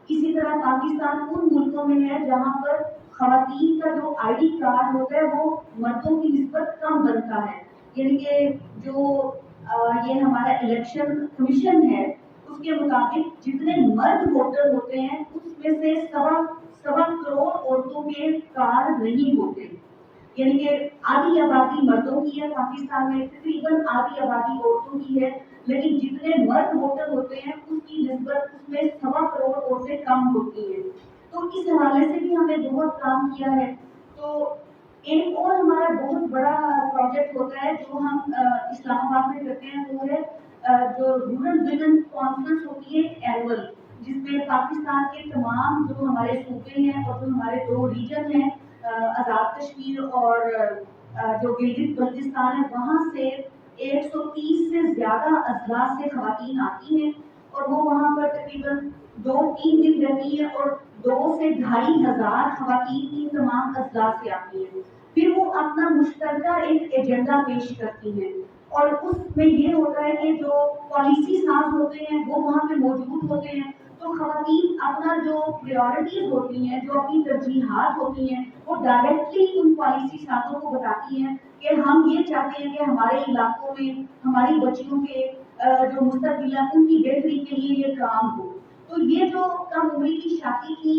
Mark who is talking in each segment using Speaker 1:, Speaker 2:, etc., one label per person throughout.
Speaker 1: اسی طرح پاکستان ان ملکوں میں ہے جہاں پر خواتین کا جو آئی ڈی کارڈ ہوتا ہے وہ مردوں کی نسبت کم بنتا ہے، یعنی کہ جو یہ ہمارا الیکشن کمیشن ہے اس کے مطابق جتنے مرد ووٹر ہوتے ہیں اس میں سے سوا کروڑ عورتوں کے کارڈ نہیں ہوتے، یعنی کہ آدھی آبادی مردوں کی ہے پاکستان میں، تقریباً آدھی آبادی عورتوں کی ہے، لیکن جتنے مرد ووٹر ہوتے ہیں اس کی نسبت اس میں سوا کروڑ عورتیں کم ہوتی ہیں۔ تو اس حوالے سے بھی ہمیں بہت کام کیا ہے۔ تو ایک اور ہمارا بہت بڑا پروجیکٹ ہوتا ہے جو ہم اسلام آباد میں کرتے ہیں، وہ ہے جو رورل ویمن کانفرنس ہوتی ہے اینول، جس میں پاکستان کے تمام جو ہمارے صوبے ہیں اور جو ہمارے دو ریجن ہیں آزاد کشمیر اور جو گلگت بلتستان ہے، وہاں سے 130 سے زیادہ اضلاع سے خواتین آتی ہیں اور وہ وہاں پر تقریباً 2-3 دن رہتی ہیں اور 2 سے 2,500 خواتین کی تمام اضلاع سے آتی ہیں۔ پھر وہ اپنا مشترکہ ایک ایجنڈا پیش کرتی ہیں اور اس میں یہ ہوتا ہے کہ جو پالیسی ساز ہوتے ہیں وہ وہاں پہ موجود ہوتے ہیں، تو خواتین اپنا جو پریورٹیز ہوتی ہیں، جو اپنی ترجیحات ہوتی ہیں، وہ ڈائریکٹلی ان پالیسی سازوں کو بتاتی ہیں کہ ہم یہ چاہتے ہیں کہ ہمارے علاقوں میں ہماری بچیوں کے جو مستقبل ہے ان کی بہتری کے لیے یہ کام ہو۔ تو یہ جو کم عمری کی شادی کی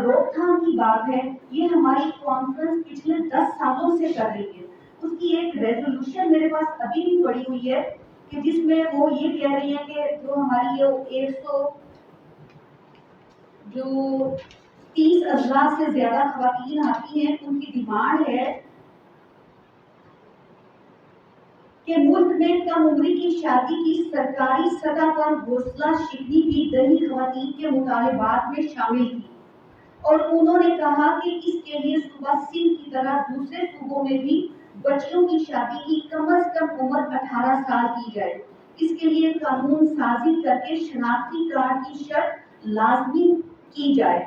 Speaker 1: روک تھام کی بات ہے، یہ ہماری کانفرنس پچھلے 10 سالوں سے کر رہی ہے۔ اس کی ایک ریزولوشن میرے پاس ابھی بھی پڑی ہوئی ہے کہ جس میں وہ یہ کہہ رہی ہے کہ جو ہماری یہ 130 اضلاع سے زیادہ خواتین آتی ہیں، ان کی ڈیمانڈ ہے کہ ملک میں کم عمری کی شادی کی سرکاری سطح پر حوصلہ شکنی کی دہی خواتین کے مطالبات میں شامل کی، اور انہوں نے کہا کہ اس کے لیے صوبہ سندھ کی طرح دوسرے صوبوں میں بھی بچیوں کی شادی کی کم از کم عمر 18 سال کی جائے۔ اس کے لیے قانون سازی کر کے شناختی کارڈ کی شرط لازمی کی جائے۔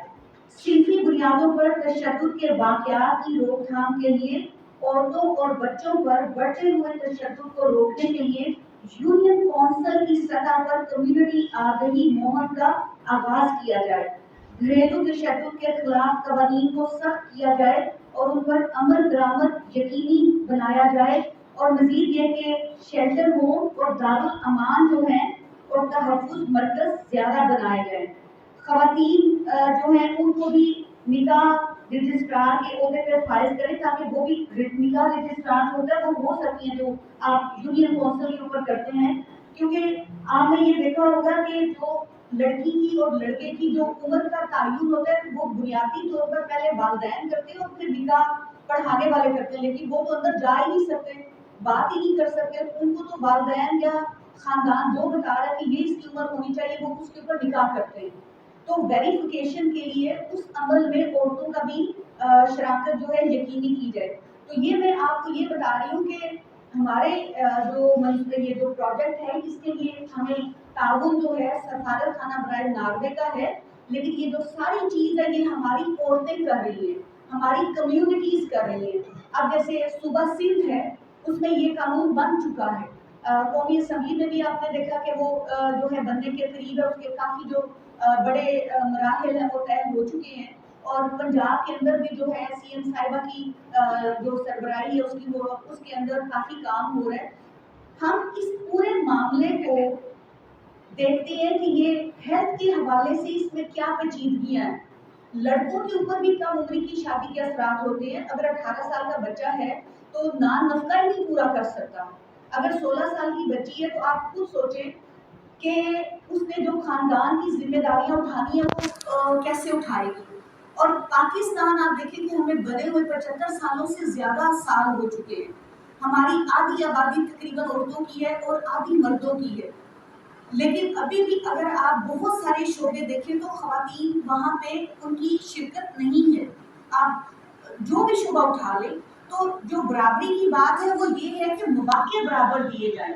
Speaker 1: صنفی بنیادوں پر تشدد کے واقعات کی روک تھام کے لیے عورتوں اور بچوں پر بڑھتے ہوئے تشدد کو روکنے کے لیے یونین کونسل کی سطح پر کمیونٹی آگہی مہم کا آغاز کیا جائے۔ گھریلو تشدد کے خلاف قوانین کو سخت کیا جائے اور ان پر عمل درآمد یقینی بنایا جائے، اور مزید یہ کہ شیلٹر ہوم اور دارالامان جو ہیں اور تحفظ مرکز زیادہ بنائے گئے۔ خواتین جو ہیں ان کو بھی نکاح رجسٹرار کے عہدے پر فائز کریں تاکہ وہ بھی نکاح رجسٹرار ہوتا ہے وہ ہو سکتی ہیں جو آپ یونین کونسل کے اوپر کرتے ہیں، کیونکہ آپ نے یہ دیکھا ہوگا کہ جو لڑکی کی اور لڑکے کی جو عمر کا تعین ہوتا ہے وہ بنیادی طور پر پہلے والدین کرتے ہیں اور پھر نکاح پڑھانے والے کرتے ہیں، لیکن وہ تو اندر جا ہی نہیں سکتے، بات ہی نہیں کر سکتے، ان کو تو والدین یا خاندان جو بتا رہا ہے کہ یہ اس کی عمر ہونی چاہیے وہ اس کے اوپر نکاح کرتے ہیں۔ تو ویریفیکیشن کے لیے اس عمل میں عورتوں کا بھی شراکت جو ہے یقینی کی جائے۔ تو یہ میں آپ کو یہ بتا رہی ہوں کہ ہمارے یہ جو پروجیکٹ ہے اس کے لیے ہمیں تعاون جو ہے سفارت خانہ برائے ناروے کا ہے، لیکن یہ جو ساری چیز ہے یہ ہماری عورتیں کر رہی ہیں، ہماری کمیونٹیز کر رہی ہیں۔ اب جیسے صوبہ سندھ ہے اس میں یہ قانون بن چکا ہے، قومی اسمبلی میں بھی آپ نے دیکھا کہ وہ جو ہے بننے کے قریب ہے، اس کے کافی جو بڑے مراحل ہیں وہ طے ہو چکے ہیں، اور پنجاب کے اندر بھی جو ہے سی ایم صاحبہ کی جو سربراہی ہے اس کے اندر کافی کام ہو رہا ہے۔ ہم اس پورے معاملے کو دیکھتے ہیں کہ یہ ہیلتھ کے حوالے سے اس میں کیا پیچیدگیاں ہیں۔ لڑکوں کے اوپر بھی کم عمری کی شادی کے اثرات ہوتے ہیں۔ اگر 18 سال کا بچہ ہے تو نان نفقہ ہی نہیں پورا کر سکتا، اگر 16 سال کی بچی ہے تو آپ خود سوچیں کہ اس نے جو خاندان کی ذمہ داریاں اٹھانی ہیں وہ کیسے اٹھائے گی۔ اور پاکستان آپ دیکھیں کہ ہمیں بنے ہوئے 75 سالوں سے زیادہ سال ہو چکے ہیں، ہماری آدھی آبادی تقریباً عورتوں کی ہے اور آدھی مردوں کی ہے، لیکن ابھی بھی اگر آپ بہت سارے شعبے دیکھیں تو خواتین وہاں پہ ان کی شرکت نہیں ہے۔ آپ جو بھی شعبہ اٹھا لیں تو جو برابری کی بات ہے وہ یہ ہے کہ مواقع برابر دیے جائیں۔